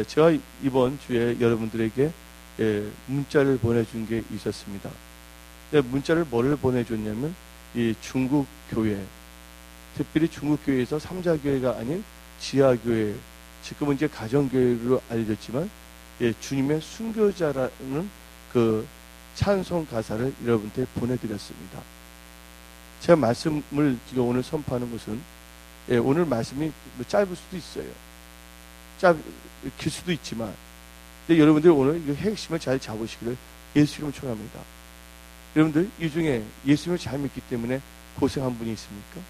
제가 이번 주에 여러분들에게 문자를 보내준 게 있었습니다. 문자를 뭐를 보내줬냐면 이 중국 교회, 특별히 중국 교회에서 삼자교회가 아닌 지하교회, 지금은 이제 가정교회로 알려졌지만 주님의 순교자라는 그 찬송 가사를 여러분한테 보내드렸습니다. 제가 말씀을 지금 오늘 선포하는 것은 오늘 말씀이 짧을 수도 있어요. 길 수도 있지만, 근데 여러분들 오늘 이 핵심을 잘 잡으시기를 예수 이름으로 축원합니다. 여러분들 이 중에 예수님을 잘 믿기 때문에 고생한 분이 있습니까?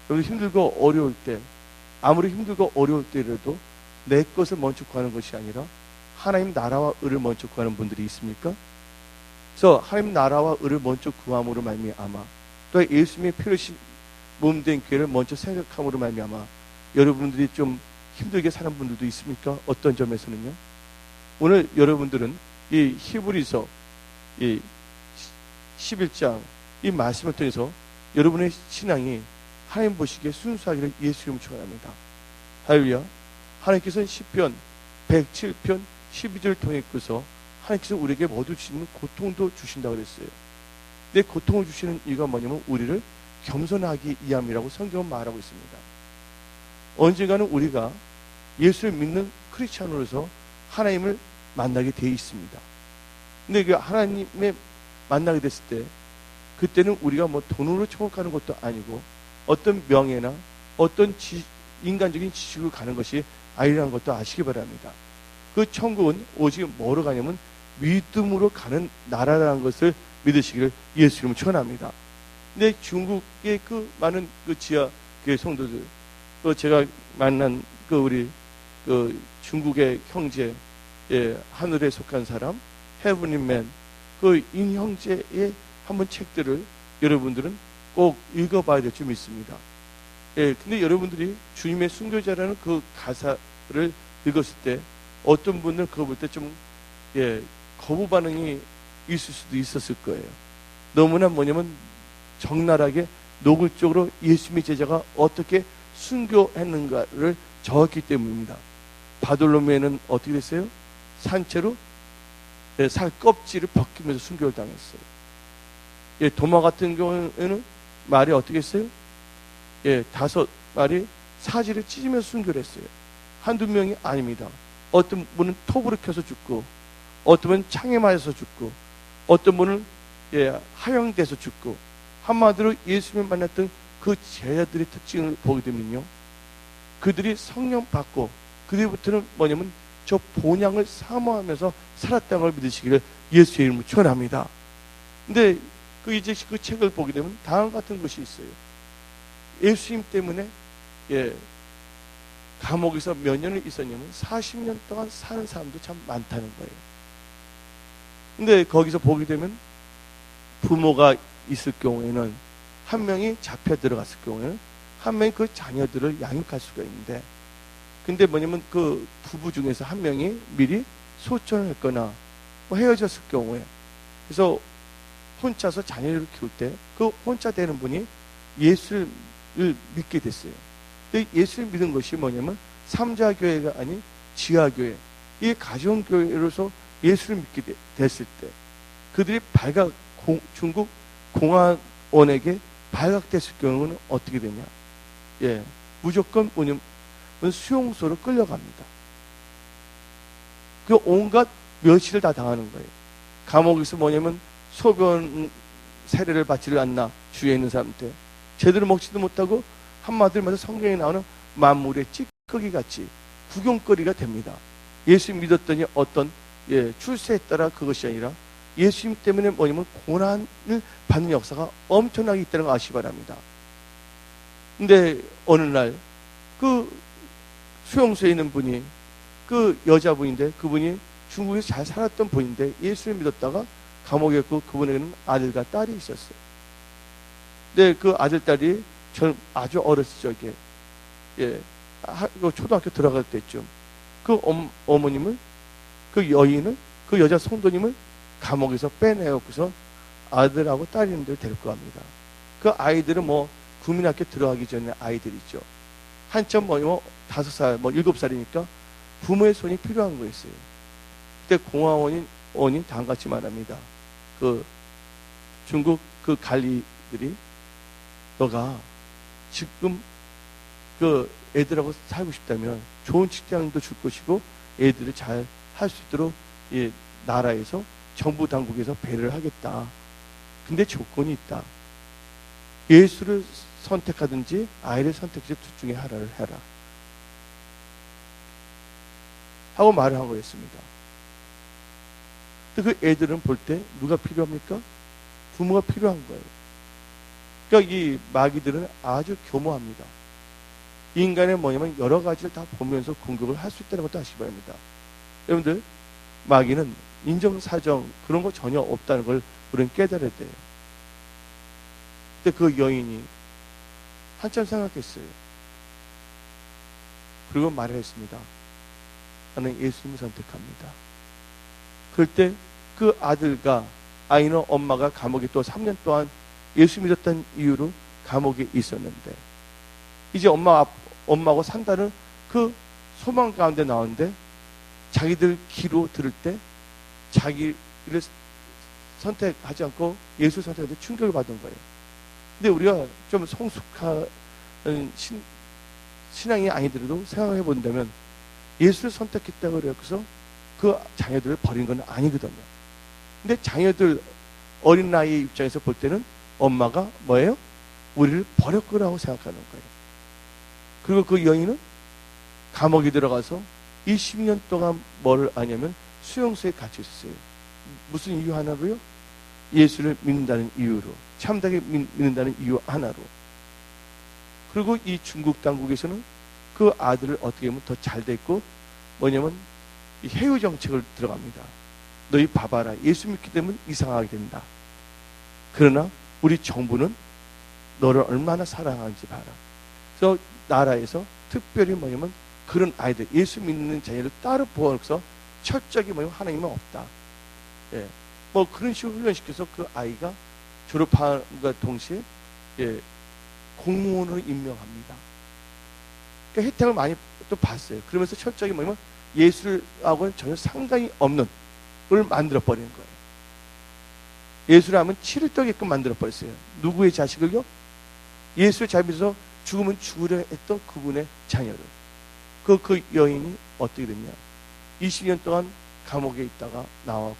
여러분 힘들고 어려울 때, 아무리 힘들고 어려울 때라도 내 것을 먼저 구하는 것이 아니라 하나님 나라와 의를 먼저 구하는 분들이 있습니까? 그래서 하나님 나라와 의를 먼저 구함으로 말미암아, 또 예수님의 피로 몸된 교회를 먼저 생각함으로 말미암아 여러분들이 좀 힘들게 사는 분들도 있습니까? 어떤 점에서는요? 오늘 여러분들은 이 히브리서 이 11장 이 말씀을 통해서 여러분의 신앙이 하나님 보시기에 순수하기를 예수 이름으로 축원합니다. 할렐루야. 하나님께서는 시편 107편 12절을 통해서 하나님께서 우리에게 모두 주시는 고통도 주신다고 그랬어요. 근데 고통을 주시는 이유가 뭐냐면 우리를 겸손하기 위함이라고 성경은 말하고 있습니다. 언젠가는 우리가 예수를 믿는 크리스찬으로서 하나님을 만나게 되어 있습니다. 근데 그 하나님을 만나게 됐을 때 그때는 우리가 뭐 돈으로 천국가는 것도 아니고 어떤 명예나 어떤 인간적인 지식으로 가는 것이 아니라는 것도 아시기 바랍니다. 그 천국은 오직 뭐로 가냐면 믿음으로 가는 나라라는 것을 믿으시기를 예수 이름으로 축원합니다. 근데 중국의 그 많은 그 지하 교회 성도들, 또 제가 만난 그 우리 그 중국의 형제, 하늘에 속한 사람, 헤브닝맨, 그 인 형제의 한번 책들을 여러분들은 꼭 읽어봐야 될 줄 믿습니다. 근데 여러분들이 주님의 순교자라는 그 가사를 읽었을 때 어떤 분들은 그거 볼 때 좀 거부 반응이 있을 수도 있었을 거예요. 너무나 뭐냐면 적나라하게 노골적으로 예수님의 제자가 어떻게 순교했는가를 적었기 때문입니다. 바돌로메는 어떻게 됐어요? 산채로 살 껍질을 벗기면서 순교를 당했어요. 도마 같은 경우에는 말이 어떻게 했어요? 5마리 사지를 찢으면서 순교를 했어요. 한두 명이 아닙니다. 어떤 분은 톱으로 켜서 죽고, 어떤 분은 창에 맞아서 죽고, 어떤 분은 하형돼서 죽고, 한마디로 예수님을 만났던 그 제자들의 특징을 보게 되면요, 그들이 성령 받고 그들부터는 뭐냐면 저 본향을 사모하면서 살았다는 걸 믿으시기를 예수의 이름으로 축원합니다. 근데 이제 그 책을 보게 되면 다음 같은 것이 있어요. 예수님 때문에 감옥에서 몇 년을 있었냐면 40년 동안 사는 사람도 참 많다는 거예요. 근데 거기서 보게 되면 부모가 있을 경우에는 한 명이 잡혀 들어갔을 경우에는 한 명이 그 자녀들을 양육할 수가 있는데, 근데 뭐냐면 그 부부 중에서 한 명이 미리 소천을 했거나 뭐 헤어졌을 경우에, 그래서 혼자서 자녀를 키울 때 그 혼자 되는 분이 예수를 믿게 됐어요. 근데 예수를 믿은 것이 뭐냐면 삼자교회가 아닌 지하교회, 이 가정교회로서 예수를 믿게 됐을 때 그들이 중국 공화원에게 발각됐을 경우는 어떻게 되냐? 무조건 뭐냐면 수용소로 끌려갑니다. 그 온갖 멸시를 다 당하는 거예요. 감옥에서 뭐냐면 소변 세례를 받지를 않나, 주위에 있는 사람한테 제대로 먹지도 못하고 한마디로 말해서 성경에 나오는 만물의 찌꺼기 같이 구경거리가 됩니다. 예수 믿었더니 어떤 출세에 따라 그것이 아니라 예수님 때문에 뭐냐면 고난을 받는 역사가 엄청나게 있다는 걸 아시기 바랍니다. 근데 어느 날 그 수용소에 있는 분이 그 여자분인데, 그분이 중국에서 잘 살았던 분인데 예수를 믿었다가 감옥에 있고, 그분에게는 아들과 딸이 있었어요. 근데 그 아들, 딸이 아주 어렸을 적에 초등학교 들어갈 때쯤 그 어머님을, 그 여인을, 그 여자 성도님을 감옥에서 빼내고서 아들하고 딸 있는 데를 데리고 갑니다. 그 아이들은 뭐 국민학교 들어가기 전에 아이들이죠. 한참 5살, 7살이니까 부모의 손이 필요한 거였어요. 그때 공화원인 다음같이 말합니다. 그 중국 그 관리들이 너가 지금 그 애들하고 살고 싶다면 좋은 직장도 줄 것이고 애들을 잘 할 수 있도록 이 나라에서 정부 당국에서 배려를 하겠다. 근데 조건이 있다. 예수를 선택하든지 아이를 선택해서 둘 중에 하나를 해라. 하고 말을 한 거였습니다. 근데 그 애들은 볼 때 누가 필요합니까? 부모가 필요한 거예요. 그러니까 이 마귀들은 아주 교모합니다. 인간의 뭐냐면 여러 가지를 다 보면서 공격을 할 수 있다는 것도 아시기 바랍니다. 여러분들, 마귀는 인정사정 그런 거 전혀 없다는 걸 우리는 깨달아야 돼요. 근데 그 여인이 한참 생각했어요. 그리고 말을 했습니다. 나는 예수님을 선택합니다. 그럴 때 그 아이는 엄마가 감옥에 또 3년 동안 예수 믿었다는 이유로 감옥에 있었는데 이제 엄마하고 산다는 그 소망 가운데 나오는데 자기들 귀로 들을 때 자기를 선택하지 않고 예수 선택하는데 충격을 받은 거예요. 근데 우리가 좀 성숙한 신앙이 아니더라도 생각해 본다면 예수를 선택했다고 그래서 그 자녀들을 버린 건 아니거든요. 근데 자녀들 어린 나이 입장에서 볼 때는 엄마가 뭐예요? 우리를 버렸구나라고 생각하는 거예요. 그리고 그 여인은 감옥에 들어가서 20년 동안 뭐를 하냐면 수용소에 갇혀 있었어요. 무슨 이유 하나로요? 예수를 믿는다는 이유로, 참되게 믿는다는 이유 하나로. 그리고 이 중국 당국에서는 그 아들을 어떻게 하면 더 잘 됐고 뭐냐면 이 해유 정책을 들어갑니다. 너희 봐봐라. 예수 믿게 되면 이상하게 된다. 그러나 우리 정부는 너를 얼마나 사랑하는지 봐라. 그래서 나라에서 특별히 뭐냐면 그런 아이들, 예수 믿는 자녀를 따로 보아서 철저하게 뭐냐면 하나님은 없다. 예. 뭐 그런 식으로 훈련시켜서 그 아이가 졸업함과 동시에 예, 공무원으로 임명합니다. 그러니까 혜택을 많이 또 봤어요. 그러면서 철저하게 뭐냐면 예술하고는 전혀 상관이 없는 걸 만들어버리는 거예요. 예수를 하면 치를 떠게끔 만들어버렸어요. 누구의 자식을요? 예수를 잘 믿어서 죽으면 죽으려 했던 그분의 자녀를. 그 여인이 어떻게 됐냐? 20년 동안 감옥에 있다가 나와서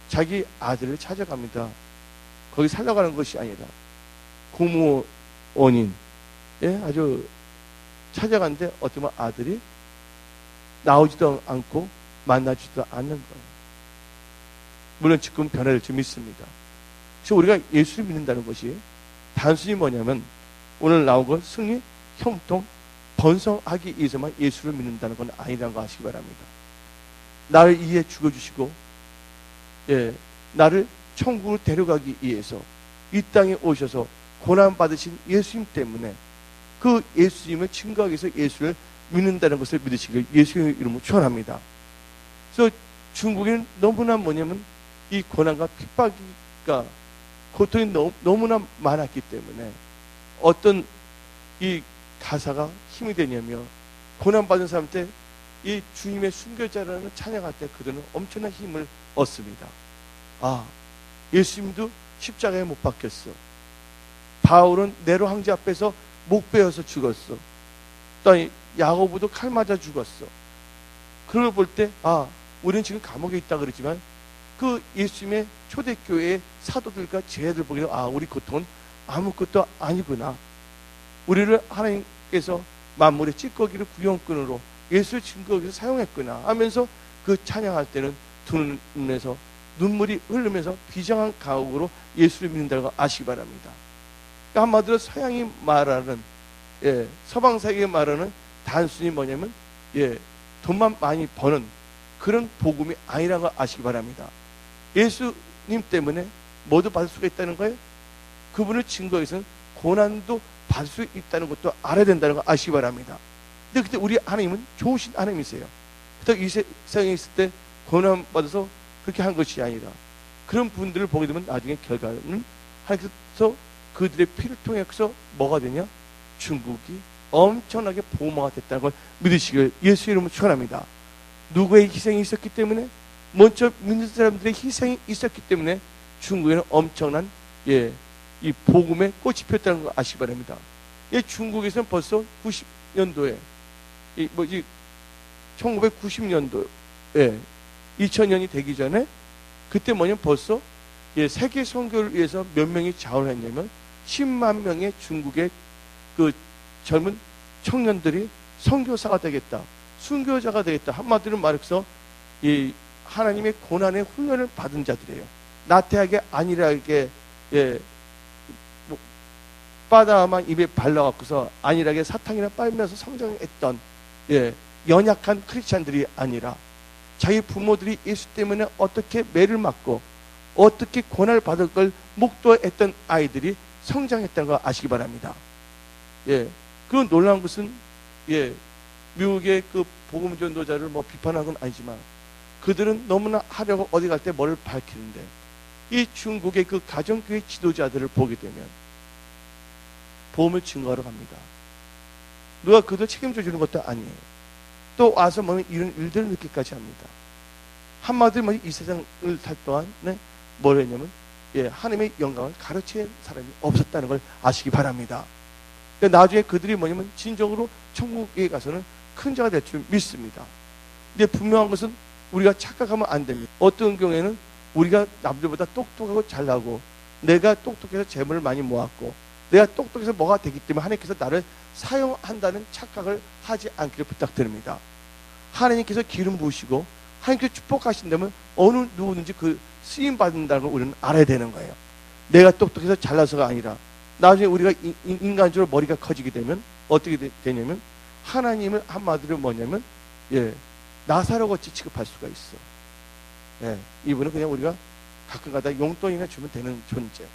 자기 아들을 찾아갑니다. 거기 살려가는 것이 아니라 공무원인 아주 찾아갔는데 어떻게 보면 아들이 나오지도 않고 만나지도 않는 거예요. 물론 지금 변화를 좀 믿습니다. 그래서 우리가 예수를 믿는다는 것이 단순히 뭐냐면 오늘 나온 것 승리, 형통, 번성하기 위해서만 예수를 믿는다는 건 아니라는 거 아시기 바랍니다. 나를 위해 죽어주시고 나를 천국으로 데려가기 위해서 이 땅에 오셔서 고난받으신 예수님 때문에 그 예수님을 증거하기 위해서 예수를 믿는다는 것을 믿으시길 예수의 이름으로 축원합니다. 그래서 중국에는 너무나 뭐냐면 이 고난과 핍박과 고통이 너무나 많았기 때문에 어떤 이 가사가 힘이 되냐면 고난받은 사람한테 이 주님의 순교자라는 찬양할 때 그들은 엄청난 힘을 얻습니다. 아, 예수님도 십자가에 못 박혔어. 바울은 네로 황제 앞에서 목 베어서 죽었어. 또 야고보도 칼 맞아 죽었어. 그걸 볼 때 아, 우리는 지금 감옥에 있다 그러지만 그 예수님의 초대교회의 사도들과 제자들 보기에는 아, 우리 고통은 아무것도 아니구나. 우리를 하나님께서 만물의 찌꺼기를 구경꾼으로 예수를 증거하기 위해서 사용했구나 하면서 그 찬양할 때는 두 눈에서 눈물이 흐르면서 비장한 가옥으로 예수를 믿는다는 걸 아시기 바랍니다. 그러니까 한마디로 서양이 말하는 서방세계에 말하는 단순히 뭐냐면 돈만 많이 버는 그런 복음이 아니라는 걸 아시기 바랍니다. 예수님 때문에 모두 받을 수가 있다는 거예요. 그분을 증거해서는 고난도 받을 수 있다는 것도 알아야 된다는 걸 아시기 바랍니다. 근데 그때 우리 하나님은 좋으신 하나님이세요. 그렇다고 이 세상에 있을 때 고난 받아서 그렇게 한 것이 아니라 그런 분들을 보게 되면 나중에 결과는 하나님께서 그들의 피를 통해서 뭐가 되냐? 중국이 엄청나게 보호망이 됐다는 걸 믿으시길 예수 이름으로 축원합니다. 누구의 희생이 있었기 때문에, 먼저 믿는 사람들의 희생이 있었기 때문에 중국에는 엄청난 이 복음의 꽃이 피었다는 걸 아시기 바랍니다. 중국에서는 벌써 90년도에 1990년도에 2000년이 되기 전에 그때 뭐냐면 벌써 세계 선교를 위해서 몇 명이 자원을 했냐면 10만 명의 중국의 그 젊은 청년들이 선교사가 되겠다, 순교자가 되겠다. 한마디로 말해서 이 하나님의 고난의 훈련을 받은 자들이에요. 나태하게 안일하게 바다만 입에 발라갖고서 안일하게 사탕이나 빨면서 성장했던 연약한 크리스찬들이 아니라 자기 부모들이 예수 때문에 어떻게 매를 맞고 어떻게 고난을 받을 걸 목도했던 아이들이 성장했다는 걸 아시기 바랍니다. 그 놀라운 것은 미국의 그 복음 전도자를 비판한 건 아니지만 그들은 너무나 하려고 어디 갈 때 뭐를 밝히는데, 이 중국의 그 가정교회 지도자들을 보게 되면 복음을 증거하러 갑니다. 누가 그들 책임져 주는 것도 아니에요. 또 와서 이런 일들을 늦게까지 합니다. 한마디로 이 세상을 살 동안 뭘 했냐면 하나님의 영광을 가르치는 사람이 없었다는 걸 아시기 바랍니다. 나중에 그들이 진정으로 천국에 가서는 큰 자가 될 줄 믿습니다. 근데 분명한 것은 우리가 착각하면 안 됩니다. 어떤 경우에는 우리가 남들보다 똑똑하고 잘나고 내가 똑똑해서 재물을 많이 모았고 내가 똑똑해서 뭐가 되기 때문에 하나님께서 나를 사용한다는 착각을 하지 않기를 부탁드립니다. 하나님께서 기름 부으시고 하나님께서 축복하신다면 어느 누구든지 그 쓰임 받는다는 걸 우리는 알아야 되는 거예요. 내가 똑똑해서 잘나서가 아니라 나중에 우리가 인간적으로 머리가 커지게 되면 어떻게 되냐면 하나님을 한마디로 뭐냐면 나사로같이 취급할 수가 있어. 이분은 그냥 우리가 가끔가다 용돈이나 주면 되는 존재.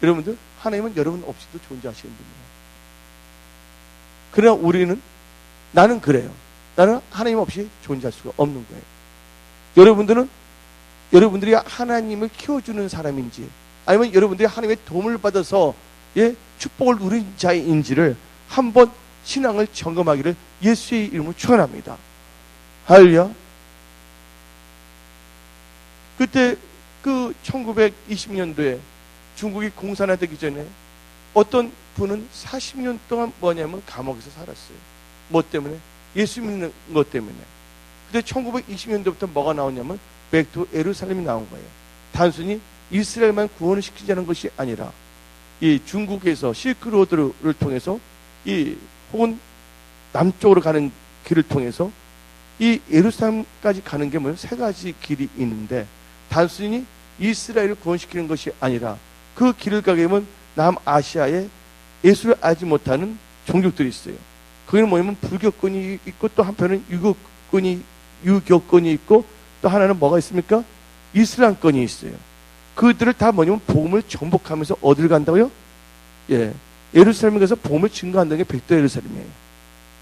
여러분들, 하나님은 여러분 없이도 존재하시는 분이에요. 그러나 우리는, 나는 그래요. 나는 하나님 없이 존재할 수가 없는 거예요. 여러분들이 하나님을 키워주는 사람인지 아니면 여러분들이 하나님의 도움을 받아서 축복을 누린 자인지를 한번 신앙을 점검하기를 예수의 이름으로 축원합니다. 할렐루야. 그때 그 1920년도에 중국이 공산화되기 전에 어떤 분은 40년 동안 뭐냐면 감옥에서 살았어요. 뭐 때문에? 예수 믿는 것 때문에. 근데 1920년도부터 뭐가 나오냐면 백투 예루살렘이 나온 거예요. 단순히 이스라엘만 구원을 시키자는 것이 아니라 이 중국에서 실크로드를 통해서 혹은 남쪽으로 가는 길을 통해서 이 예루살렘까지 가는 게 세 가지 길이 있는데, 단순히 이스라엘을 구원시키는 것이 아니라 그 길을 가게 되면 남아시아에 예수를 알지 못하는 종족들이 있어요. 거기는 뭐냐면 불교권이 있고 또 한편은 유교권이 있고 또 하나는 뭐가 있습니까? 이슬람권이 있어요. 그들을 다 뭐냐면 복음을 전복하면서 어딜 간다고요? 예루살렘에 가서 복음을 증거한다는 게 백도 예루살렘이에요.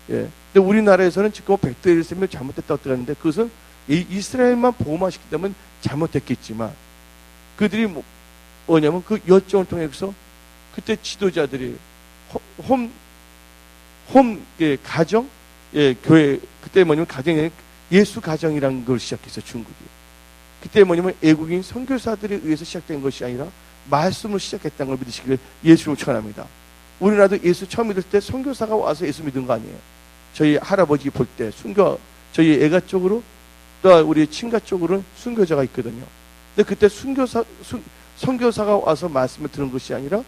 근데 우리나라에서는 지금 백도 예루살렘이 잘못됐다고 하는데 그것은 이스라엘만 복음화시키다면 잘못됐겠지만 그들이 뭐냐면 그 열정을 통해서 그때 지도자들이 가정, 교회, 그때 뭐냐면 가정에 예수 가정이라는 걸 시작했어요, 중국이. 그때 뭐냐면 애국인 선교사들에 의해서 시작된 것이 아니라 말씀으로 시작했다는 걸 믿으시기를 예수로 축원합니다. 우리나라도 예수 처음 믿을 때 선교사가 와서 예수 믿은 거 아니에요. 저희 할아버지 볼 때 저희 애가 쪽으로 또 우리 친가 쪽으로는 순교자가 있거든요. 근데 그때 선교사가 와서 말씀을 들은 것이 아니라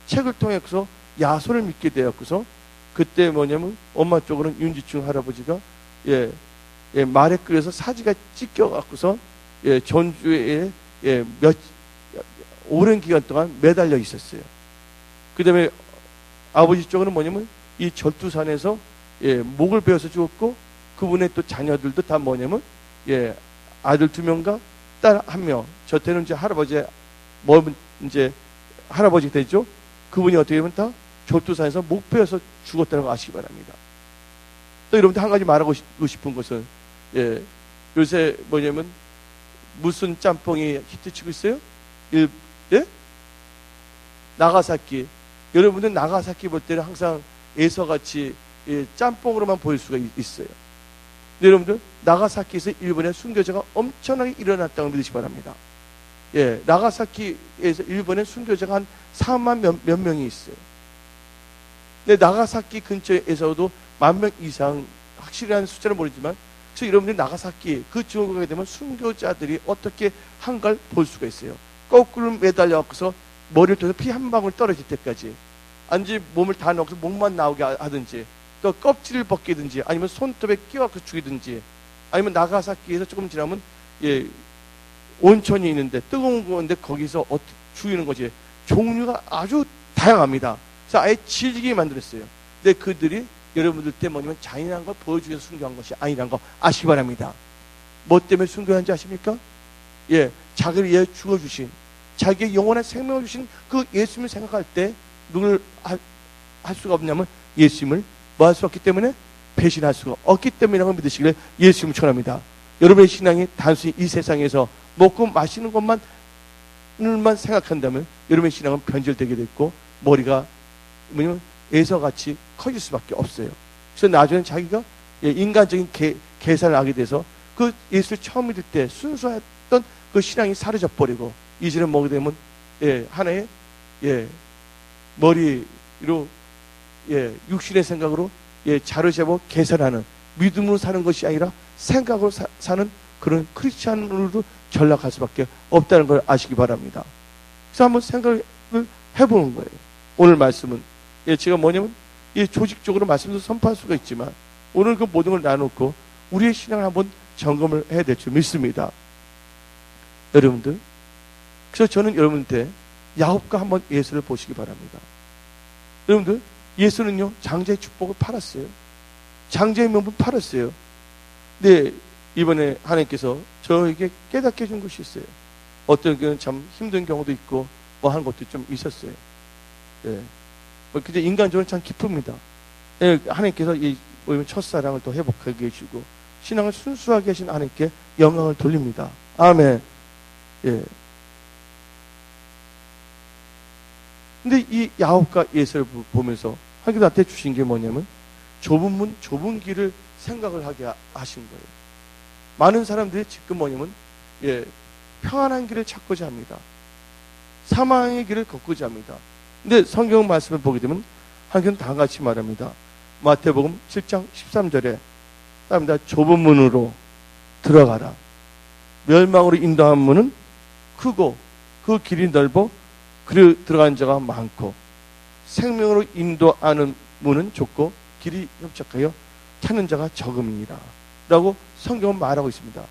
책을 통해서 야소를 믿게 되었고서 그때 뭐냐면 엄마 쪽으로는 윤지충 할아버지가 말에 끌려서 사지가 찢겨갖고서 전주에 오랜 기간 동안 매달려 있었어요. 그 다음에 아버지 쪽은 뭐냐면 이 절두산에서 목을 베어서 죽었고 그분의 또 자녀들도 다 뭐냐면 아들 2명과 딸 1명. 저 때는 이제 할아버지 되죠. 그분이 어떻게 보면 다 절두산에서 목 베어서 죽었다는 거 아시기 바랍니다. 또 여러분들 한 가지 말하고 싶은 것은 요새 뭐냐면 무슨 짬뽕이 히트치고 있어요? 나가사키. 여러분들 나가사키 볼 때는 항상 에서같이 짬뽕으로만 보일 수가 있어요. 근데 여러분들 나가사키에서 일본의 순교자가 엄청나게 일어났다고 믿으시기 바랍니다. 나가사키에서 일본의 순교자가 한 4만 몇 명이 있어요. 근데 나가사키 근처에서도 10,000명 이상, 확실한 숫자는 모르지만, 그래서 여러분들이 나가사키 그 지역에 가게 되면 순교자들이 어떻게 한 걸 볼 수가 있어요. 거꾸로 매달려서 머리를 통해서 피 한 방울 떨어질 때까지, 아니지 몸을 다 넣어서 목만 나오게 하든지, 또 껍질을 벗기든지, 아니면 손톱에 끼워서 죽이든지, 아니면 나가사키에서 조금 지나면 온천이 있는데 뜨거운 건데 거기서 죽이는 거지. 종류가 아주 다양합니다. 그래서 아예 질기게 만들었어요. 근데 그들이 여러분들 때 뭐냐면 잔인한 걸 보여주기 위해서 순교한 것이 아니란 거 아시기 바랍니다. 뭐 때문에 순교한지 아십니까? 자기를 위해 죽어주신, 자기의 영원한 생명을 주신 그 예수님을 생각할 때 누굴 할 수가 없냐면 예수님을 뭐 할 수 없기 때문에 배신할 수가 없기 때문이라고 믿으시기를 예수님을 축원합니다. 여러분의 신앙이 단순히 이 세상에서 먹고 마시는 것만을만 생각한다면 여러분의 신앙은 변질되게 됐고 머리가 뭐냐면 에서같이 커질 수밖에 없어요. 그래서 나중에 자기가 인간적인 계산을 하게 돼서 그 예수를 처음 믿을 때 순수했던 그 신앙이 사라져 버리고 이제는 뭐게 되면 하나의 머리로 육신의 생각으로 자르잡고 계산하는 믿음으로 사는 것이 아니라 생각으로 사는 그런 크리스찬으로도 전락할 수밖에 없다는 걸 아시기 바랍니다. 그래서 한번 생각을 해보는 거예요. 오늘 말씀은 제가 뭐냐면 조직적으로 말씀도 선포할 수가 있지만 오늘 그 모든 걸 나누고 우리의 신앙을 한번 점검을 해야 될 줄 믿습니다. 여러분들, 그래서 저는 여러분한테 야곱과 한번 예수를 보시기 바랍니다. 여러분들, 예수는요 장자의 축복을 팔았어요. 장자의 명분 팔았어요. 근데 이번에 하나님께서 저에게 깨닫게 해준 것이 있어요. 어떤 경우는 참 힘든 경우도 있고 뭐 하는 것도 좀 있었어요. 근데 인간적으로 참 기쁩니다. 하나님께서 이 첫사랑을 또 회복하게 해주고 신앙을 순수하게 하신 하나님께 영광을 돌립니다. 아멘. 근데 이 야곱과 예수를 보면서 하나님께서 나한테 주신 게 뭐냐면 좁은 문, 좁은 길을 생각을 하게 하신 거예요. 많은 사람들이 지금 뭐냐면 평안한 길을 찾고자 합니다. 사망의 길을 걷고자 합니다. 근데 성경 말씀을 보게 되면 하나님께서는 다 같이 말합니다. 마태복음 7장 13절에 답니다. 좁은 문으로 들어가라. 멸망으로 인도한 문은 크고 그 길이 넓어 그리고 들어간 자가 많고 생명으로 인도하는 문은 좁고 길이 협착하여 찾는 자가 적음이니라 라고 성경은 말하고 있습니다.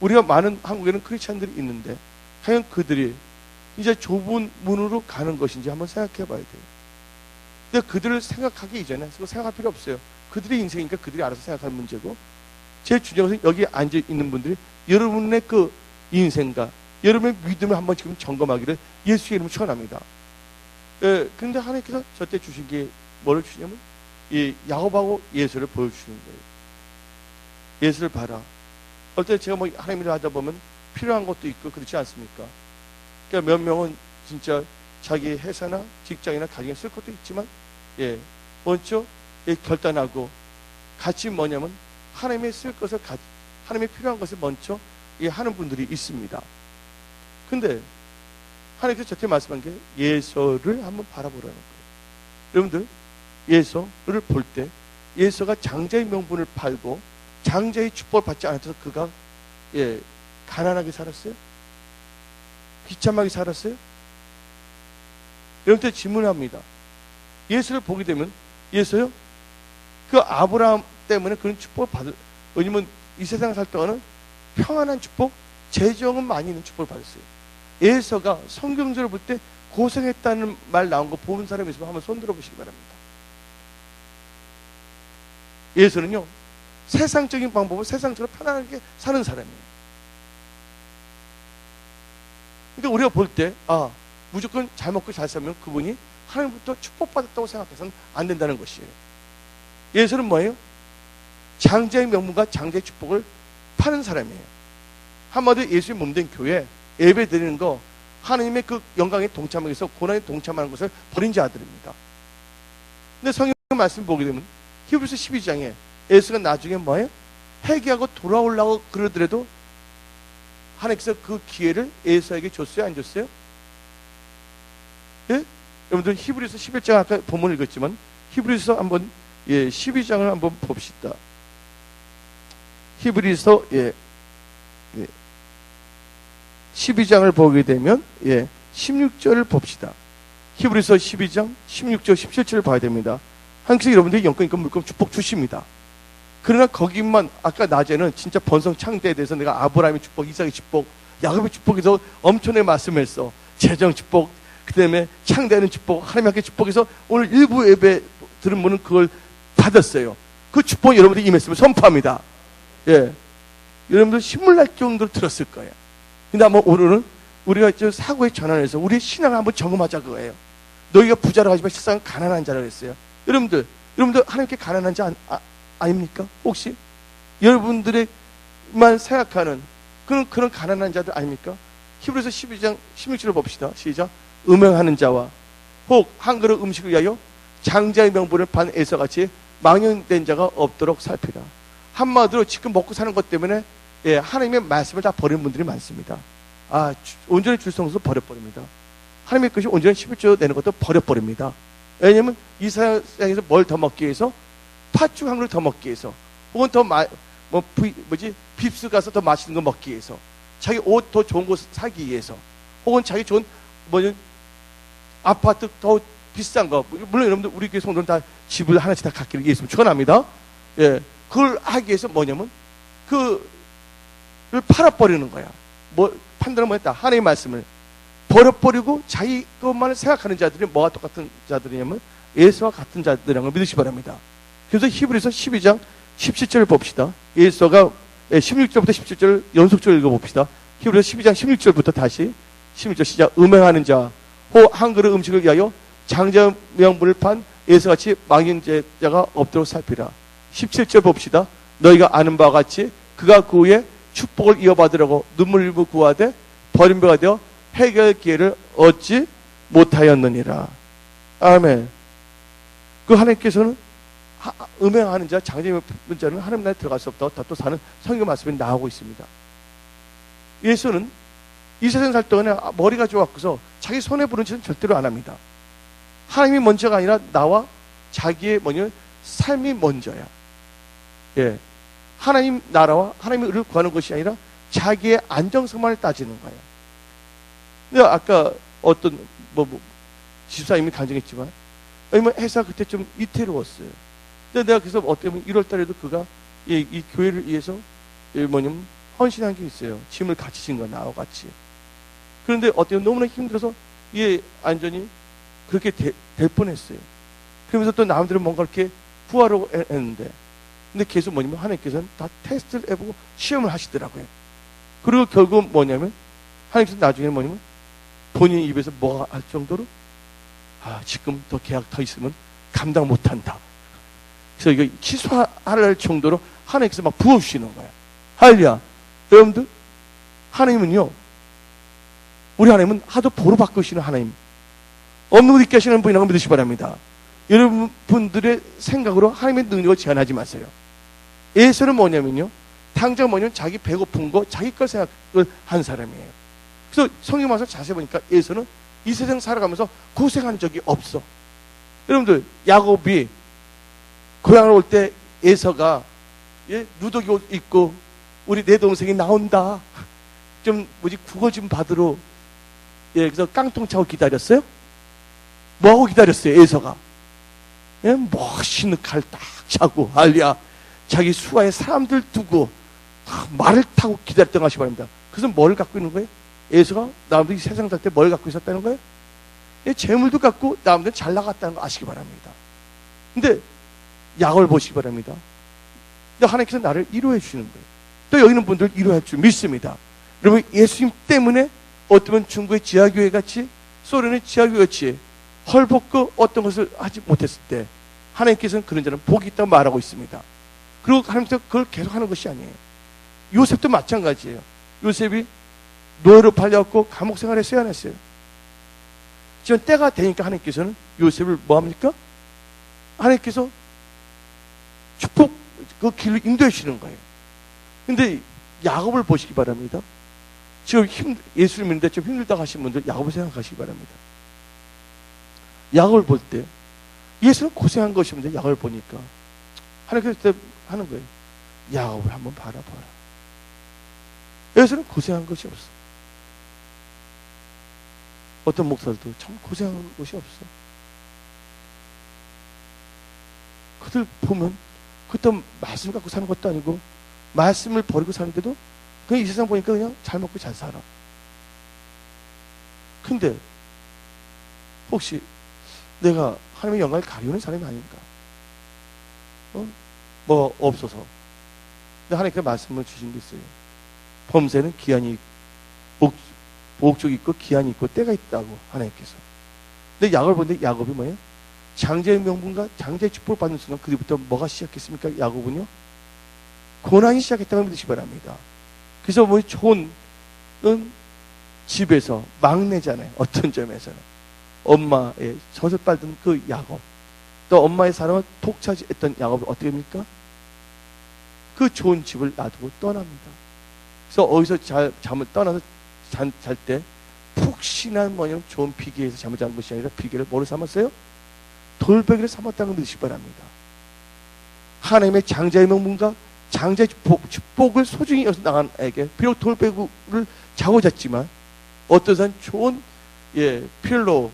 우리가 많은 한국에는 크리스찬들이 있는데 과연 그들이 이제 좁은 문으로 가는 것인지 한번 생각해 봐야 돼요. 근데 그들을 생각하기 이전에 그거 생각할 필요 없어요. 그들의 인생이니까 그들이 알아서 생각할 문제고 제일 중요한 것은 여기 앉아 있는 분들이 여러분의 그 인생과 여러분의 믿음을 한번 지금 점검하기를 예수의 이름으로 축원합니다. 근데 하나님께서 저때 주신 게 뭐를 주냐면 이 야곱하고 예수를 보여주시는 거예요. 예수를 봐라. 어때 제가 뭐 하나님 일을 하다 보면 필요한 것도 있고 그렇지 않습니까? 그러니까 몇 명은 진짜 자기 회사나 직장이나 가정에 쓸 것도 있지만 먼저 결단하고 같이 뭐냐면 하나님의 쓸 것을 하나님의 필요한 것을 먼저 하는 분들이 있습니다. 근데 하나님께서 저한테 말씀한 게 예서를 한번 바라보라는 거예요. 여러분들 예서를 볼 때 예서가 장자의 명분을 팔고 장자의 축복을 받지 않아서 그가 가난하게 살았어요? 비참하게 살았어요? 여러분들 질문합니다. 예수를 보게 되면 예수요? 그 아브라함 때문에 그런 축복을 왜냐면 이 세상 살 동안은 평안한 축복, 재정은 많이 있는 축복을 받았어요. 예서가 성경적으로 볼 때 고생했다는 말 나온 거 보는 사람이 있으면 한번 손 들어보시기 바랍니다. 예서는요 세상적인 방법으로 세상적으로 편안하게 사는 사람이에요. 그러니까 우리가 볼 때 무조건 잘 먹고 잘 살면 그분이 하나님부터 축복받았다고 생각해서는 안 된다는 것이에요. 예서는 뭐예요? 장자의 명분과 장자의 축복을 파는 사람이에요. 한마디로 예수의 몸된 교회 예배 드리는 거 하나님의 그 영광에 동참하기 위해서 고난에 동참하는 것을 버린 자들입니다. 근데 성경 말씀 보게 되면 히브리서 12장에 에스가 나중에 뭐예요? 회개하고 돌아오려고 그러더라도 하나님께서 그 기회를 에서에게 줬어요? 안 줬어요? 예? 여러분들 히브리서 11장 아까 본문을 읽었지만 히브리서 한번 12장을 한번 봅시다. 히브리서 12장을 보게 되면 16절을 봅시다. 히브리서 12장 16절 17절을 봐야 됩니다. 항상 여러분들이 영권 있고 물권 축복 주십니다. 그러나 거기만 아까 낮에는 진짜 번성 창대에 대해서 내가 아브라함의 축복, 이삭의 축복, 야곱의 축복에서 엄청나게 말씀했어. 재정 축복, 그 다음에 창대하는 축복, 하나님 함께 축복에서 오늘 일부 예배 들은 분은 그걸 받았어요. 그 축복 여러분들이 임했으면 선포합니다. 여러분들 신물 날 정도로 들었을 거예요. 근데 한번 오늘은 우리가 저 사고의 전환에서 우리의 신앙을 한번 점검하자 그거예요. 너희가 부자라 하지만 실상은 가난한 자라고 했어요. 여러분들 하나님께 가난한 자 아닙니까? 혹시 여러분들의만 생각하는 그런 가난한 자들 아닙니까? 히브리서 12장 16절을 봅시다. 시작. 음행하는 자와 혹 한 그릇 음식을 위하여 장자의 명분을 판 에서같이 망령된 자가 없도록 살피라. 한마디로 지금 먹고 사는 것 때문에 하나님의 말씀을 다 버리는 분들이 많습니다. 온전히 줄성서 버려버립니다. 하나님의 것이 온전히 11조 내는 것도 버려버립니다. 왜냐하면 이 세상에서 뭘 더 먹기 위해서 팥죽 한 그릇 더 먹기 위해서 혹은 더 빕스 가서 더 맛있는 거 먹기 위해서 자기 옷 더 좋은 거 사기 위해서 혹은 자기 좋은 아파트 더 비싼 거, 물론 여러분들 우리 교회 성도는 다 집을 하나씩 다 갖기를 예수님 축원합니다. 그걸 하기 위해서 뭐냐면 그를 팔아버리는 거야. 판단을 뭐했다. 하나님의 말씀을 버려버리고 자기 것만을 생각하는 자들이 뭐가 똑같은 자들이냐면 예수와 같은 자들이라는 걸 믿으시기 바랍니다. 그래서 히브리서 12장 17절을 봅시다. 예수가 16절부터 17절 연속적으로 읽어봅시다. 히브리서 12장 16절부터 다시 16절 시작. 음행하는 자, 혹 한 그릇 음식을 위하여 장자 명분을 판 예수같이 망령자가 없도록 살피라. 17절 봅시다. 너희가 아는 바와 같이 그가 그 후에 축복을 이어받으려고 눈물 흘리고 구하되 버림받아 되어 해결 기회를 얻지 못하였느니라. 아멘. 그 하나님께서는 음행하는 자, 장자의 자는 하나님 나라에 들어갈 수 없다고 또 사는 성경 말씀이 나오고 있습니다. 예수는 이 세상 살 동안에 머리가 좋았고서 자기 손에 부는 짓은 절대로 안 합니다. 하나님이 먼저가 아니라 나와 자기의 삶이 먼저야. 하나님 나라와 하나님의 의를 구하는 것이 아니라 자기의 안정성만을 따지는 거예요. 근데 아까 어떤 집사님이 간증했지만 회사 그때 좀 위태로웠어요. 근데 내가 그래서 어떻게 보면 1월 달에도 그가 이 교회를 위해서 헌신한 게 있어요. 짐을 같이 진 거 나와 같이. 그런데 어떻게 보면 너무나 힘들어서 안전이 그렇게 될 뻔했어요. 그러면서 또 남들은 뭔가 이렇게 구하려고 했는데 근데 계속 하나님께서는 다 테스트를 해보고 시험을 하시더라고요. 그리고 결국 하나님께서 나중에는 본인 입에서 뭐가 할 정도로 지금 더 계약 더 있으면 감당 못한다. 그래서 이거 취소할 정도로 하나님께서 막 부어주시는 거예요. 할렐루야. 여러분들 하나님은요, 우리 하나님은 하도 보러 바꾸시는 하나님, 없는 것 있게 하시는 분이라고 믿으시기 바랍니다. 여러분들의 생각으로 하나님의 능력을 제한하지 마세요. 예수는 뭐냐면요, 당장 자기 배고픈 거 자기 걸 생각을 한 사람이에요. 그래서 성경 와서 자세히 보니까 예수는 이 세상 살아가면서 고생한 적이 없어. 여러분들 야곱이 고향을 올 때 에서가 누더기 옷 입고 우리 내 동생이 나온다 좀 국어 좀 받으러 그래서 깡통 차고 기다렸어요. 뭐하고 기다렸어요? 에서가 멋있는 칼 딱 차고 알리야 자기 수하에 사람들 두고 말을 타고 기다렸던 것이 바랍니다. 그래서 뭘 갖고 있는 거예요? 에서가 남들이 세상 살 때 뭘 갖고 있었다는 거예요? 재물도 갖고 남들은 잘 나갔다는 거 아시기 바랍니다. 근데 약을 보시기 바랍니다. 근데 하나님께서 나를 위로해 주시는 거예요. 또 여기 있는 분들 위로할 줄 믿습니다. 여러분 예수님 때문에 어쩌면 중국의 지하교회 같이 소련의 지하교회 같이 헐벗고 어떤 것을 하지 못했을 때 하나님께서는 그런 자는 복이 있다고 말하고 있습니다. 그리고 하나님께서 그걸 계속 하는 것이 아니에요. 요셉도 마찬가지예요. 요셉이 노예로 팔려갖고 감옥 생활했어요, 안 했어요? 지금 때가 되니까 하나님께서는 요셉을 뭐 합니까? 하나님께서 축복 그 길로 인도해 주시는 거예요. 근데 야곱을 보시기 바랍니다. 지금 예수를 믿는데 좀 힘들다고 하신 분들 야곱을 생각하시기 바랍니다. 야곱을 볼 때 예수는 고생한 것이 없는데 야곱을 보니까 하나님께서 하는 거예요. 야곱을 한번 바라봐라. 예수는 고생한 것이 없어. 어떤 목사들도 참 고생한 것이 없어. 그들 보면 그때 말씀 갖고 사는 것도 아니고 말씀을 버리고 사는데도 그냥 이 세상 보니까 그냥 잘 먹고 잘 살아. 근데 혹시 내가 하나님의 영광을 가리우는 사람이 아닌가? 뭐 없어서. 근데 하나님께서 말씀을 주신 게 있어요. 범세는 기한이 보옥족이 있고 기한이 있고 때가 있다고 하나님께서. 근데 야곱을 보는데 야곱이 뭐예요? 장자의 명분과 장자의 축복을 받는 순간 그때부터 뭐가 시작했습니까? 야곱은요? 고난이 시작했다고 믿으시기 바랍니다. 그래서 뭐 좋은 집에서 막내잖아요. 어떤 점에서는 엄마의 젖을 빨던 그 야곱, 또 엄마의 사랑을 독차지했던 야곱을 어떻게 합니까? 그 좋은 집을 놔두고 떠납니다. 그래서 어디서 잠을 떠나서 잘 때 푹신한 뭐냐면 좋은 비계에서 잠을 잔 것이 아니라 비계를 뭐로 삼았어요? 돌베개를 삼았다는 걸 믿으시기 바랍니다. 하나님의 장자의 명분과 장자의 축복을 소중히 여기서 나간 에게 비록 돌베개를 자고 잤지만 어떤 사람 좋은 필로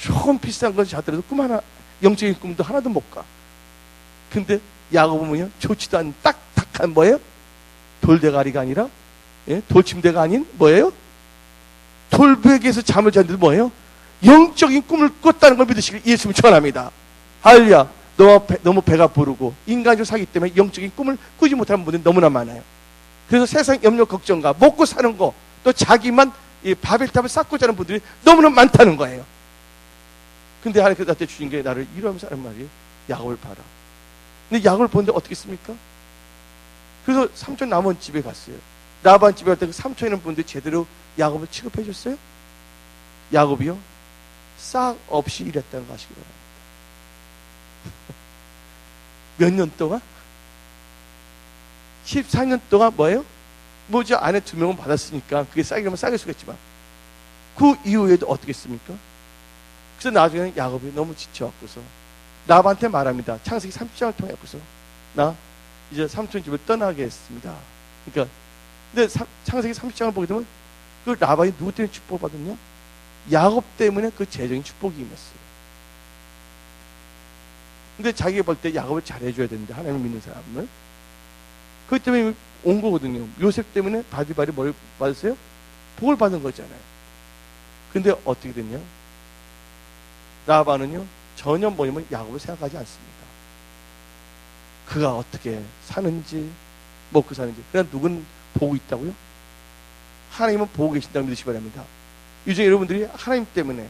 좋은 비싼 걸 자더라도 꿈 하나 영적인 꿈도 하나도 못 가. 근데 야곱은 뭐냐? 좋지도 않은 딱딱한 뭐예요? 돌대가리가 아니라 돌침대가 아닌 뭐예요? 돌베개에서 잠을 잤는데 뭐예요? 영적인 꿈을 꿨다는 걸 믿으시길 예수님 전합니다. 할렐루야. 너무 배가 부르고 인간적으로 살기 때문에 영적인 꿈을 꾸지 못하는 분들이 너무나 많아요. 그래서 세상 염려 걱정과 먹고 사는 거 또 자기만 바벨탑을 쌓고 자는 분들이 너무나 많다는 거예요. 근데 하나님께서 나한테 주신 게 나를 이러면서 하는 말이 야곱을 봐라. 근데 야곱을 보는데 어떻게 했습니까? 그래서 삼촌 남은 집에 갔어요. 라반 집에 갈 때 그 삼촌 있는 분들이 제대로 야곱을 취급해 줬어요? 야곱이요? 싹 없이 일했다는 거 아시기 바랍니다. 몇 년 동안? 14년 동안 뭐예요? 뭐지 아내 2명은 받았으니까 그게 싹이라면 싹일 수가 있지만 그 이후에도 어떻게 했습니까? 그래서 나중에는 야곱이 너무 지쳐갖고서 라반한테 말합니다. 창세기 30장을 통해갖고서 나 이제 삼촌 집을 떠나게 했습니다. 그러니까 근데 창세기 30장을 보게 되면 그 라반이 누구 때문에 축복을 받았냐? 야곱 때문에 그 재정인 축복이 임했어요. 근데 자기가 볼 때 야곱을 잘해줘야 되는데 하나님을 믿는 사람을 그것 때문에 온 거거든요. 요셉 때문에 바디발이 뭘 받았어요? 복을 받은 거잖아요. 근데 어떻게 됐냐? 라반은요 전혀 뭐냐면 야곱을 생각하지 않습니다. 그가 어떻게 사는지 먹고 사는지. 그냥 누군 보고 있다고요? 하나님은 보고 계신다고 믿으시기 바랍니다. 요즘 여러분들이 하나님 때문에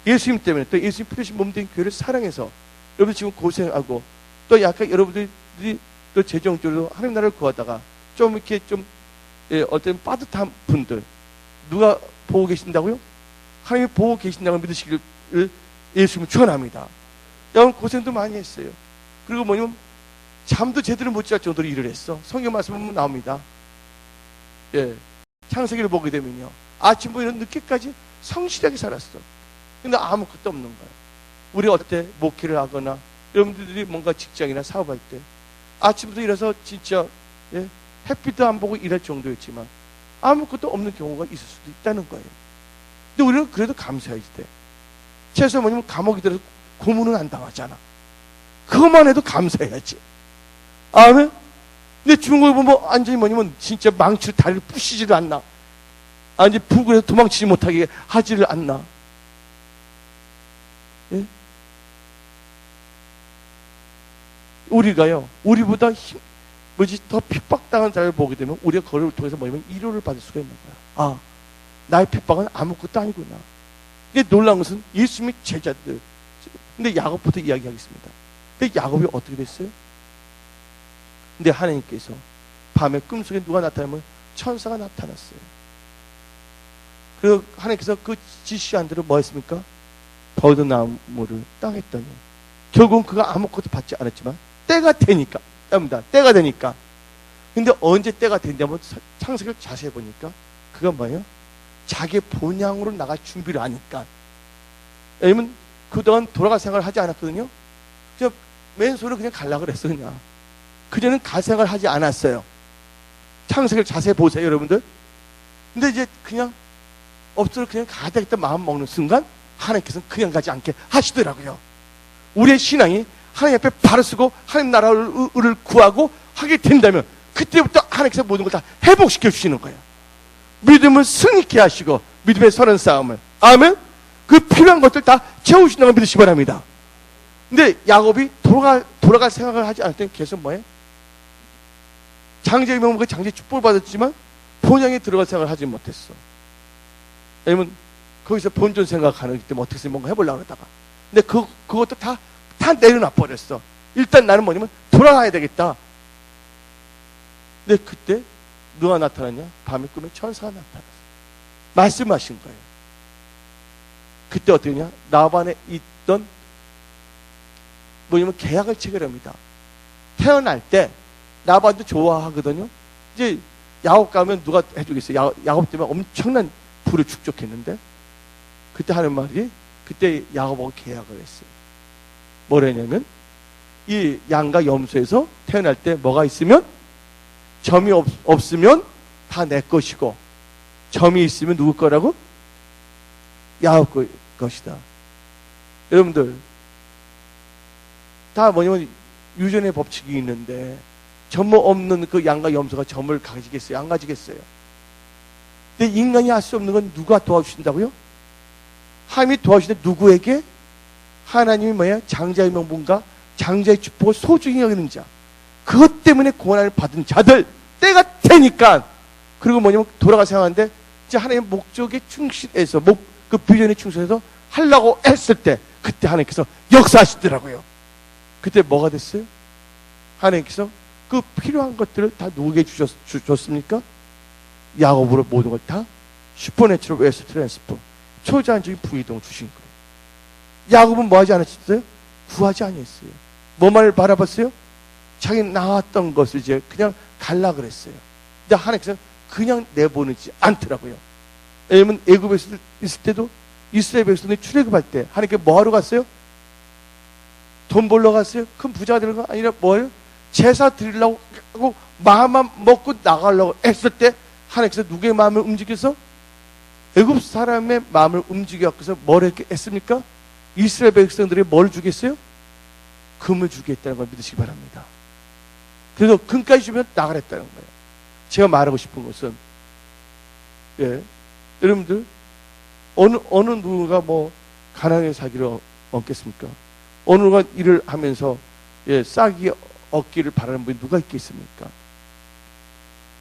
예수님 때문에 또 예수님 피르신 몸된 교회를 사랑해서 여러분들 지금 고생하고 또 약간 여러분들이 또 재정적으로 하나님 나라를 구하다가 좀 이렇게 좀 어떤 빠듯한 분들 누가 보고 계신다고요? 하나님이 보고 계신다고 믿으시기를 예수님 축원합니다. 여러분 고생도 많이 했어요. 그리고 뭐냐면 잠도 제대로 못 잘 정도로 일을 했어. 성경 말씀 보면 나옵니다. 창세기를 보게 되면요 아침부터 이런 늦게까지 성실하게 살았어. 근데 아무것도 없는 거예요. 우리 어때 목회를 하거나 여러분들이 뭔가 직장이나 사업할 때 아침부터 일어서 진짜 햇빛도 안 보고 일할 정도였지만 아무것도 없는 경우가 있을 수도 있다는 거예요. 근데 우리는 그래도 감사해야지 돼. 최소 뭐냐면 감옥이 들어서 고문은 안 당하잖아. 그것만 해도 감사해야지. 아멘? 근데 중국에 보면 완전히 뭐냐면 진짜 망치로 다리를 부시지도 않나. 완전히 북에서 도망치지 못하게 하지를 않나. 예? 우리가요, 우리보다 더 핍박당한 자를 보게 되면 우리가 그걸 통해서 뭐냐면 위로를 받을 수가 있는 거야. 아, 나의 핍박은 아무것도 아니구나. 이게 놀라운 것은 예수님의 제자들. 근데 야곱부터 이야기하겠습니다. 근데 야곱이 어떻게 됐어요? 근데 하나님께서 밤에 꿈속에 누가 나타나면 천사가 나타났어요. 그리고 하나님께서 그 지시한 대로 뭐 했습니까? 버드나무를 땅했더니 결국은 그가 아무것도 받지 않았지만 때가 되니까, 때가 되니까. 근데 언제 때가 됐냐면 창세기를 자세히 보니까 그가 뭐예요? 자기 본향으로 나갈 준비를 하니까. 왜냐면 그동안 돌아갈 생각을 하지 않았거든요. 그냥 맨손으로 그냥 가려고 그랬어, 그냥. 그전에는 갈 생각을 하지 않았어요. 창세기를 자세히 보세요, 여러분들. 근데 이제 그냥 없어도 그냥 가야 되겠다 마음 먹는 순간 하나님께서는 그냥 가지 않게 하시더라고요. 우리의 신앙이 하나님 앞에 바로 서고 하나님 나라를 구하고 하게 된다면 그때부터 하나님께서 모든 걸 다 회복시켜 주시는 거예요. 믿음을 승리케 하시고 믿음의 선한 싸움을, 아멘. 그 필요한 것들 다 채우신다고 믿으시기 바랍니다. 근데 야곱이 돌아갈 생각을 하지 않을 때는 계속 뭐예요? 장자의 명목에 장자의 축복을 받았지만 본향에 들어갈 생각을 하지 못했어. 왜냐면 거기서 본전 생각하는 때문에 어떻게 해서 뭔가 해보려고 하다가, 근데 그것도 다 내려놔 버렸어. 일단 나는 뭐냐면 돌아가야 되겠다. 근데 그때 누가 나타났냐? 밤에 꿈에 천사가 나타났어. 말씀하신 거예요. 그때 어떻게 했냐? 라반에 있던 뭐냐면 계약을 체결합니다. 태어날 때 라반도 좋아하거든요. 이제 야곱 가면 누가 해주겠어요? 야곱 때문에 엄청난 부를 축적했는데 그때 하는 말이, 그때 야곱하고 계약을 했어요. 뭐라냐면 이 양과 염소에서 태어날 때 뭐가 있으면, 점이 없으면 다 내 것이고 점이 있으면 누구 거라고? 야곱 것이다. 여러분들 다 뭐냐면 유전의 법칙이 있는데 점 없는 그 양과 염소가 점을 가지겠어요? 안 가지겠어요? 근데 인간이 할 수 없는 건 누가 도와주신다고요? 하나님이 도와주시는데 누구에게? 하나님이 뭐야? 장자의 명분과 장자의 축복을 소중히 여기는 자, 그것 때문에 고난을 받은 자들, 때가 되니까. 그리고 뭐냐면 돌아가 생각하는데 이제 하나님의 목적에 충실해서 그 비전에 충실해서 하려고 했을 때 그때 하나님께서 역사하시더라고요. 그때 뭐가 됐어요? 하나님께서 그 필요한 것들을 다 누구에게 줬습니까? 야곱으로 모든 걸 다 슈퍼내추럴 웨스트 트랜스퍼, 초자연적인 부이동을 주신 거예요. 야곱은 뭐 하지 않았어요? 구하지 아니했어요. 뭐만을 바라봤어요? 자기 나왔던 것을 이제 그냥 갈라 그랬어요. 근데 하나님께서 그냥 내보내지 않더라고요. 왜냐면 애굽에 있을 때도 이스라엘 백성들이 출애굽할 때 하나님께 뭐하러 갔어요? 돈 벌러 갔어요? 큰 부자가 되는 거 아니라 뭐예요? 제사 드리려고 하고 마음만 먹고 나가려고 했을 때 하나님께서 누구의 마음을 움직여서? 애굽 사람의 마음을 움직여서 뭘 했습니까? 이스라엘 백성들이 뭘 주겠어요? 금을 주겠다는 걸 믿으시기 바랍니다. 그래서 금까지 주면 나가랬다는 거예요. 제가 말하고 싶은 것은, 여러분들 어느 누가 뭐 가난하게 살기를 얻겠습니까? 어느 누가 일을 하면서 싹이 얻기를 바라는 분이 누가 있겠습니까?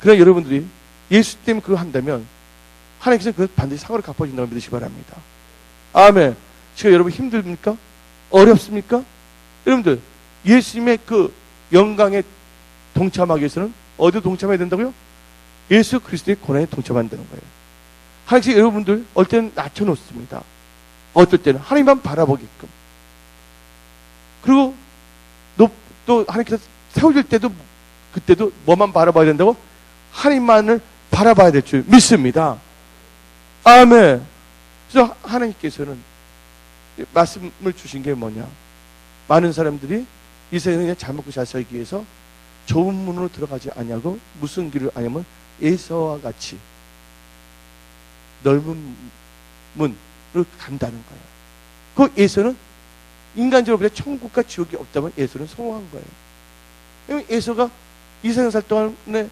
그러나 여러분들이 예수 때문에 그거 한다면 하나님께서 그 반드시 상으로 갚아준다고 믿으시기 바랍니다. 아멘. 지금 여러분 힘듭니까? 어렵습니까? 여러분들 예수님의 그 영광에 동참하기 위해서는 어디에 동참해야 된다고요? 예수 그리스도의 고난에 동참한다는 거예요. 하나님께서 여러분들 어떨 때는 낮춰놓습니다. 어떨 때는 하나님만 바라보게끔. 그리고 또 하나님께서 세워질 때도 그때도 뭐만 바라봐야 된다고? 하나님만을 바라봐야 될 줄 믿습니다. 아멘. 그래서 하나님께서는 말씀을 주신 게 뭐냐? 많은 사람들이 이 세상에 그냥 잘 먹고 잘 살기 위해서 좁은 문으로 들어가지 않냐고 무슨 길을 아냐면 에서와 같이 넓은 문으로 간다는 거예요. 그 에서는 인간적으로 그냥 천국과 지옥이 없다면 에서는 성공한 거예요. 왜냐면 에서가 이 세상 살 동안에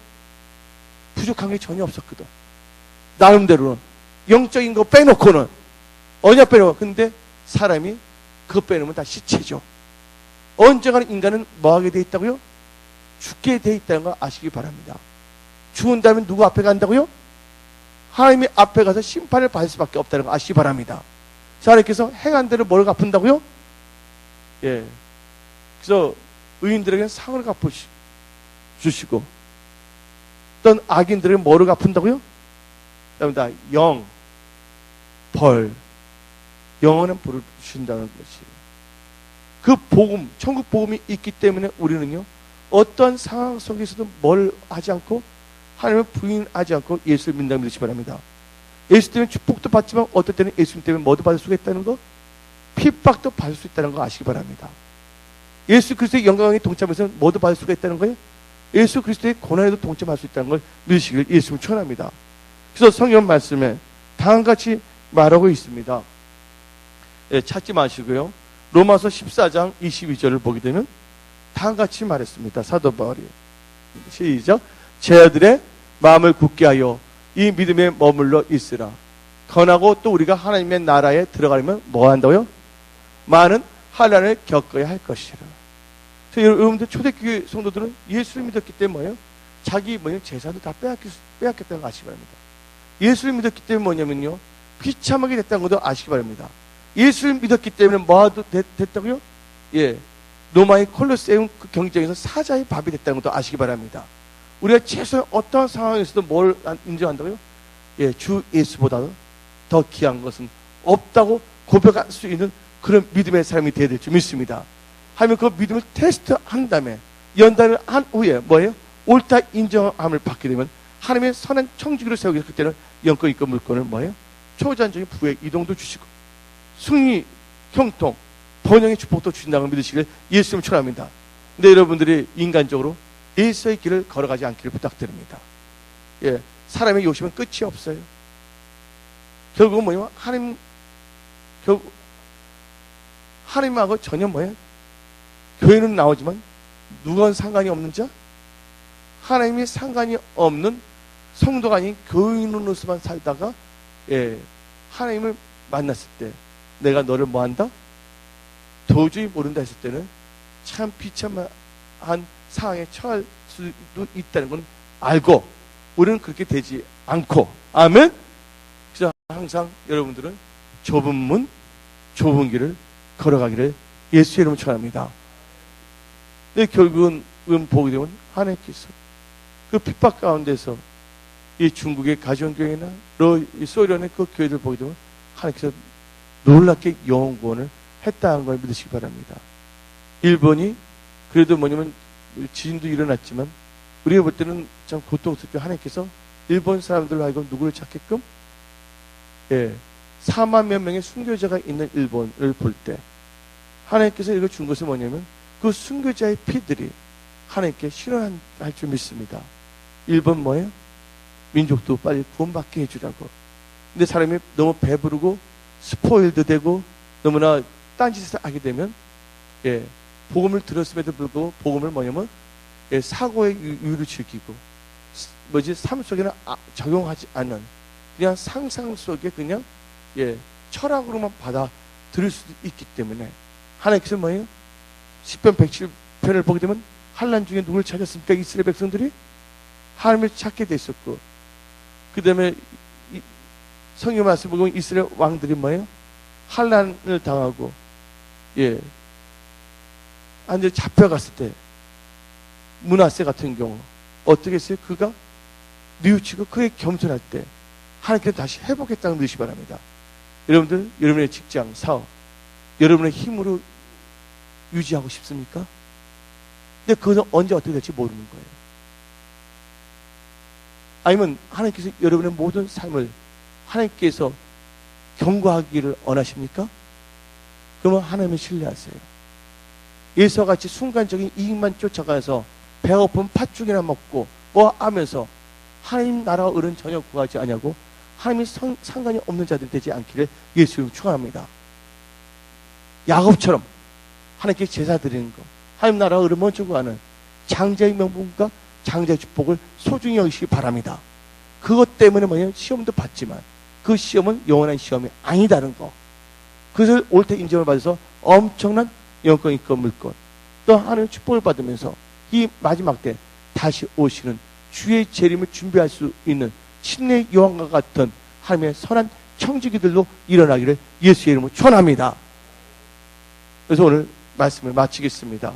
부족한 게 전혀 없었거든. 나름대로는 영적인 거 빼놓고는 언약 빼놓고. 근데 사람이 그거 빼놓으면 다 시체죠. 언젠가는 인간은 뭐하게 돼 있다고요? 죽게 돼 있다는 걸 아시기 바랍니다. 죽은 다음에 누구 앞에 간다고요? 하나님의 앞에 가서 심판을 받을 수밖에 없다는 걸 아시기 바랍니다. 하나님께서 행한 대로 뭘 갚은다고요? 그래서 의인들에게는 상을 갚아주시고 어떤 악인들에게 뭐를 갚은다고요? 영, 벌, 영원한 벌을 주신다는 것이. 그 복음, 천국 복음이 있기 때문에 우리는요, 어떠한 상황 속에서도 뭘 하지 않고 하나님을 부인하지 않고 예수를 믿는다고 믿으시기 바랍니다. 예수 때문에 축복도 받지만 어떨 때는 예수님 때문에 뭐도 받을 수가 있다는 거, 핍박도 받을 수 있다는 거 아시기 바랍니다. 예수 그리스도의 영광에 동참해서 뭐도 받을 수가 있다는 거예요. 예수 그리스도의 고난에도 동참할 수 있다는 걸 믿으시기를 예수님을 축원합니다. 그래서 성경 말씀에 다음같이 말하고 있습니다. 예, 찾지 마시고요. 로마서 14장 22절을 보게 되면 다음같이 말했습니다. 사도 바울이. 시작. 제 아들의 마음을 굳게 하여 이 믿음에 머물러 있으라. 건하고 또 우리가 하나님의 나라에 들어가려면 뭐 한다고요? 많은 환난을 겪어야 할 것이라. 여러분들 초대교회 성도들은 예수를 믿었기 때문에 뭐예요? 자기 재산도 다 빼앗겼다는 거 아시기 바랍니다. 예수를 믿었기 때문에 뭐냐면요, 비참하게 됐다는 것도 아시기 바랍니다. 예수를 믿었기 때문에 뭐도 됐다고요? 예, 로마의 콜로세움 그 경쟁에서 사자의 밥이 됐다는 것도 아시기 바랍니다. 우리가 최소한 어떠한 상황에서도 뭘 인정한다고요? 예, 주 예수보다도 더 귀한 것은 없다고 고백할 수 있는 그런 믿음의 삶이 되어야 될 줄 믿습니다. 하면 그 믿음을 테스트한 다음에 연단을 한 후에 뭐예요? 옳다 인정함을 받게 되면 하나님의 선한 청지기를 세우기 위해서 그때는 영권 있고 물권을 뭐예요? 초자연적인 부의 이동도 주시고 승리, 형통, 번영의 축복도 주신다고 믿으시길 예수님을 축원합니다. 근데 여러분들이 인간적으로 예수의 길을 걸어가지 않기를 부탁드립니다. 예, 사람의 욕심은 끝이 없어요. 결국은 뭐예요? 결국 하나님하고 전혀 뭐예요? 교회는 나오지만 누구와 상관이 없는 자? 하나님이 상관이 없는 성도가 아닌 교인으로서만 살다가 예, 하나님을 만났을 때 내가 너를 뭐한다? 도저히 모른다 했을 때는 참 비참한 상황에 처할 수도 있다는 건 알고 우리는 그렇게 되지 않고 아멘? 그래서 항상 여러분들은 좁은 문, 좁은 길을 걸어가기를 예수의 이름으로 축원합니다. 근데 결국은 보게 되면 하나님께서 그 핍박 가운데서 이 중국의 가정교회나 소련의 그 교회들 보게 되면 하나님께서 놀랍게 영혼 구원을 했다는 걸 믿으시기 바랍니다. 일본이 그래도 뭐냐면 지진도 일어났지만 우리가 볼 때는 참 고통스럽게 하나님께서 일본 사람들로 하여금 누구를 찾게끔 4만 몇 명의 순교자가 있는 일본을 볼 때 하나님께서 이걸 준 것은 뭐냐면 그 순교자의 피들이 하나님께 실현할 줄 믿습니다. 일본 뭐예요? 민족도 빨리 구원받게 해주라고. 근데 사람이 너무 배부르고 스포일드 되고 너무나 딴짓을 하게 되면 복음을 들었음에도 불구하고 복음을 뭐냐면 사고의 유를 즐기고 삶 속에는 적용하지 않는 그냥 상상 속에 그냥 철학으로만 받아 들을 수도 있기 때문에 하나님께서 뭐예요? 10편 107편을 보게 되면 환난 중에 누굴 찾았습니까? 이스라엘 백성들이 하나님을 찾게 됐었고 그 다음에 성경 말씀 보면 이스라엘 왕들이 뭐예요? 환난을 당하고 완전히 잡혀갔을 때 므낫세 같은 경우 어떻게 했어요? 그가 뉘우치고 그에 겸손할 때 하나님께서 다시 회복했다는 뜻이 바랍니다. 여러분들 여러분의 직장, 사업 여러분의 힘으로 유지하고 싶습니까? 근데 그것은 언제 어떻게 될지 모르는 거예요. 아니면 하나님께서 여러분의 모든 삶을 하나님께서 경고하기를 원하십니까? 그러면 하나님을 신뢰하세요. 예수와 같이 순간적인 이익만 쫓아가서 배고픈 팥죽이나 먹고 뭐 하면서 하나님 나라와 을은 전혀 구하지 않냐고 하나님이 상관이 없는 자들이 되지 않기를 예수님 축원합니다. 야곱처럼 하나님께 제사 드리는 거 하나님 나라와 을을 먼저 구하는 장자의 명분과 장자의 축복을 소중히 여기시기 바랍니다. 그것 때문에 뭐냐면 시험도 받지만 그 시험은 영원한 시험이 아니다는 거 그것을 옳게 인정을 받아서 엄청난 영권 있고 물권 또 하나님의 축복을 받으면서 이 마지막 때 다시 오시는 주의 재림을 준비할 수 있는 침례 요한과 같은 하나님의 선한 청지기들로 일어나기를 예수의 이름으로 축원합니다. 그래서 오늘 말씀을 마치겠습니다.